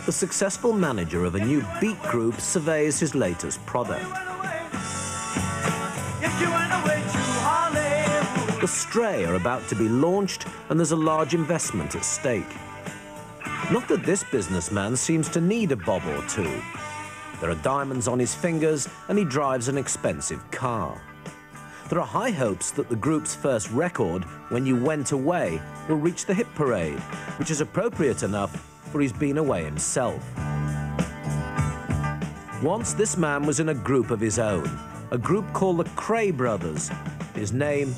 The successful manager of a new beat group surveys his latest product. The Stray are about to be launched, and there's a large investment at stake. Not that this businessman seems to need a bob or two. There are diamonds on his fingers, and he drives an expensive car. There are high hopes that the group's first record, When You Went Away, will reach the hit parade, which is appropriate enough, for he's been away himself. Once this man was in a group of his own, a group called the Kray Brothers. His name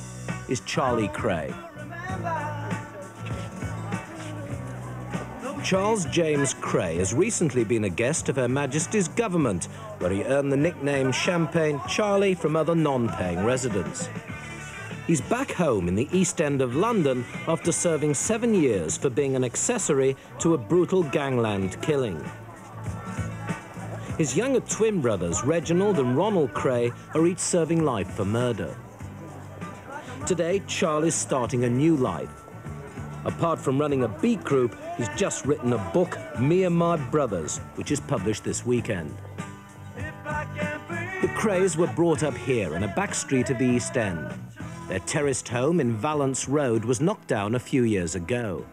is Charlie Kray. Charles James Kray has recently been a guest of Her Majesty's government, where he earned the nickname Champagne Charlie from other non-paying residents. He's back home in the East End of London after serving 7 years for being an accessory to a brutal gangland killing. His younger twin brothers, Reginald and Ronald Kray, are each serving life for murder. Today, Charlie's starting a new life. Apart from running a beat group, he's just written a book, Me and My Brothers, which is published this weekend. The Krays were brought up here in a back street of the East End. Their terraced home in Valence Road was knocked down a few years ago.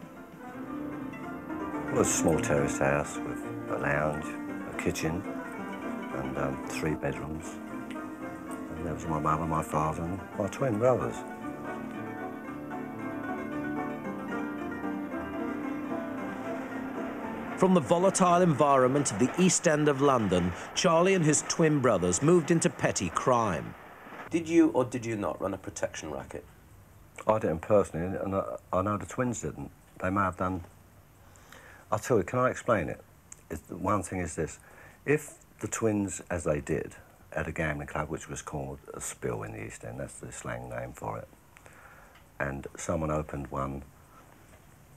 It was a small terraced house with a lounge, a kitchen, and 3 bedrooms. And there was my mother, my father, and my twin brothers. From the volatile environment of the East End of London, Charlie and his twin brothers moved into petty crime. Did you or did you not run a protection racket? I didn't personally, and I know the twins didn't. They may have done. I'll tell you, can I explain it? One thing is this. If the twins, as they did, at a gambling club which was called a Spill in the East End, that's the slang name for it, and someone opened one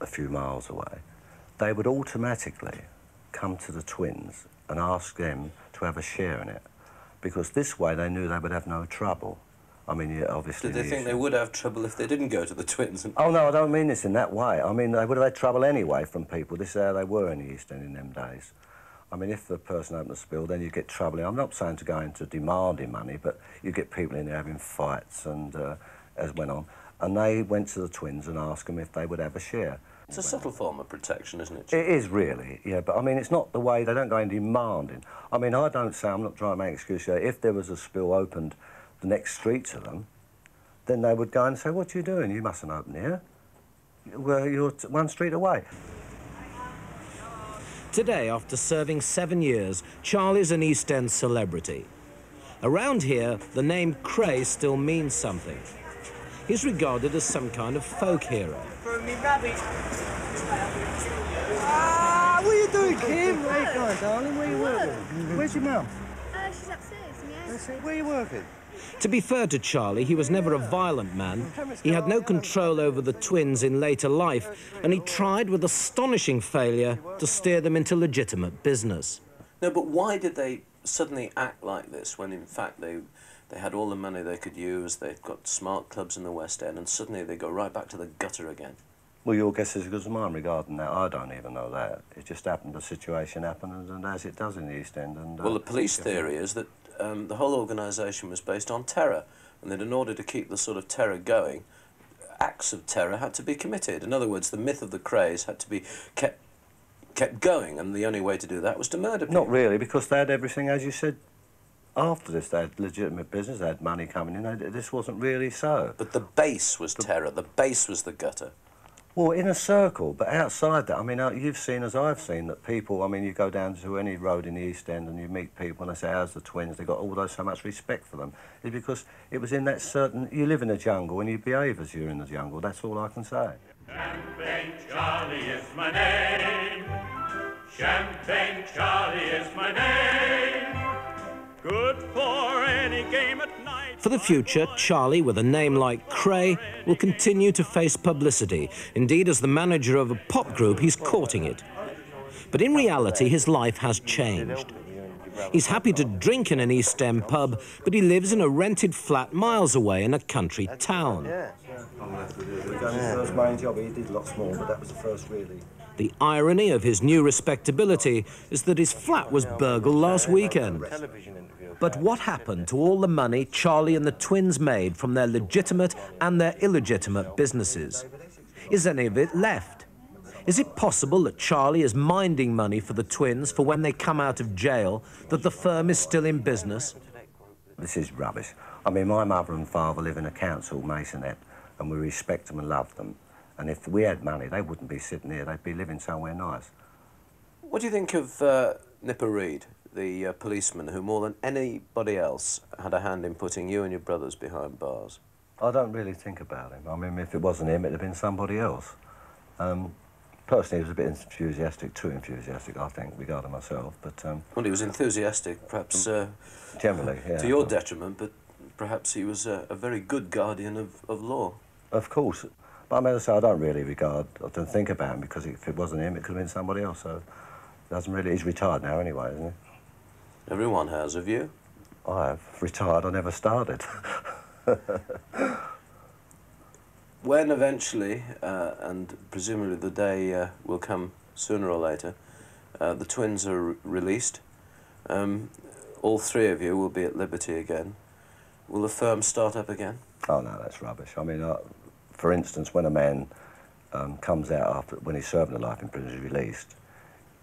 a few miles away, they would automatically come to the twins and ask them to have a share in it, because this way they knew they would have no trouble. I mean, yeah, obviously... Did they think they would have trouble if they didn't go to the twins? Oh, no, I don't mean this in that way. I mean, they would have had trouble anyway from people. This is how they were in the East End in them days. I mean, if the person opened a spill, then you get trouble. I'm not saying to go into demanding money, but you get people in there having fights and as went on. And they went to the twins and asked them if they would have a share. It's a subtle form of protection, isn't it? It is really, yeah, but I mean, it's not the way, they don't go in demanding. I mean, I don't say, I'm not trying to make excuses here, if there was a spill opened the next street to them, then they would go and say, what are you doing? You mustn't open here. Well, you're 1 street away. Today, after serving 7 years, Charlie's an East End celebrity. Around here, the name Kray still means something. He's regarded as some kind of folk hero. Ah, what are you doing, Kim? Where are you going, darling? Where are you working? Where's your mum? She's upstairs in the attic. Where are you working? To be fair to Charlie, he was never a violent man. He had no control over the twins in later life, and he tried with astonishing failure to steer them into legitimate business. No, but why did they suddenly act like this when, in fact, they had all the money they could use, they've got smart clubs in the West End, and suddenly they go right back to the gutter again? Well, your guess is as good as mine regarding that. I don't even know that. It just happened, the situation happened, and as it does in the East End. And, well, the police theory is that the whole organisation was based on terror, and that in order to keep the sort of terror going, acts of terror had to be committed. In other words, the myth of the Krays had to be kept going, and the only way to do that was to murder people. Not really, because they had everything, as you said, after this. They had legitimate business, they had money coming in. This wasn't really so. But the base was terror, the base was the gutter. Well, in a circle, but outside that, I mean, you've seen, as I've seen, that people, I mean, you go down to any road in the East End and you meet people and they say, how's the twins? They've got so much respect for them. It's because it was in that certain, you live in the jungle and you behave as you're in the jungle. That's all I can say. Champagne Charlie is my name. Champagne Charlie is my name. Good for any game at night. For the future, Charlie, with a name like Kray, will continue to face publicity. Indeed, as the manager of a pop group, he's courting it. But in reality, his life has changed. He's happy to drink in an East End pub, but he lives in a rented flat miles away in a country town. The first main job, he did lots more, but that was the first really. The irony of his new respectability is that his flat was burgled last weekend. But what happened to all the money Charlie and the twins made from their legitimate and their illegitimate businesses? Is any of it left? Is it possible that Charlie is minding money for the twins for when they come out of jail, that the firm is still in business? This is rubbish. I mean, my mother and father live in a council masonette, and we respect them and love them. And if we had money, they wouldn't be sitting here, they'd be living somewhere nice. What do you think of Nipper Reed, the policeman who more than anybody else had a hand in putting you and your brothers behind bars? I don't really think about him. I mean, if it wasn't him, it'd have been somebody else. Personally, he was a bit enthusiastic, too enthusiastic, I think, regarding myself, but... Well, he was enthusiastic, perhaps... generally, yeah. To your detriment, but perhaps he was a very good guardian of law. Of course. But I mean, I say, I don't really regard, I don't think about him, because if it wasn't him, it could have been somebody else, so... It doesn't really... He's retired now, anyway, isn't he? Everyone has. Have you? I have. Retired, I never started. When eventually, and presumably the day will come sooner or later, the twins are released, all three of you will be at liberty again. Will the firm start up again? Oh, no, that's rubbish. I mean, for instance, when a man comes out when he's serving a life in prison, he's released,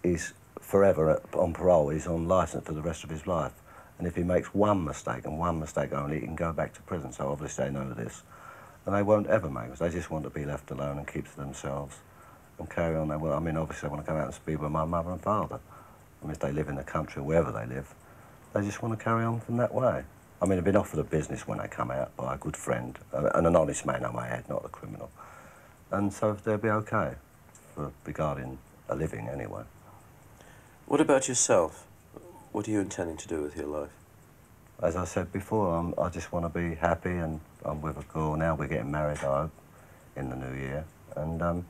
he's forever on parole, he's on licence for the rest of his life. And if he makes one mistake, and one mistake only, he can go back to prison, so obviously they know this. And they won't ever make mistakes. They just want to be left alone and keep to themselves and carry on. I mean, obviously, they want to come out and be with my mother and father. I mean, if they live in the country, wherever they live, they just want to carry on from that way. I mean, they've been offered a business when they come out by a good friend, and an honest man, I may add, not a criminal. And so they'll be okay, regarding a living anyway. What about yourself? What are you intending to do with your life? As I said before, I just want to be happy, and I'm with a girl now. We're getting married, I hope, in the new year. And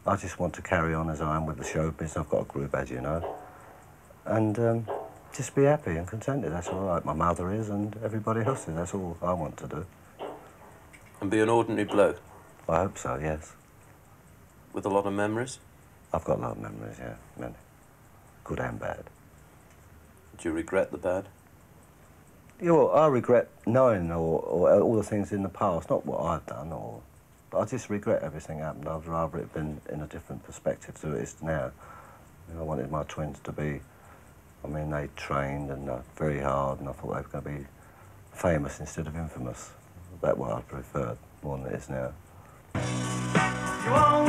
I just want to carry on as I am with the show business. I've got a group, as you know. And just be happy and contented, that's all right. My mother is, and everybody else is. That's all I want to do. And be an ordinary bloke? I hope so, yes. With a lot of memories? I've got a lot of memories, yeah, many. Good and bad. Do you regret the bad? Yeah, well, I regret knowing or all the things in the past, not what I've done, but I just regret everything happened. I'd rather it been in a different perspective to it is now. You know, I wanted my twins to be, I mean, they trained and very hard, and I thought they were going to be famous instead of infamous. That's what I preferred more than it is now. You won't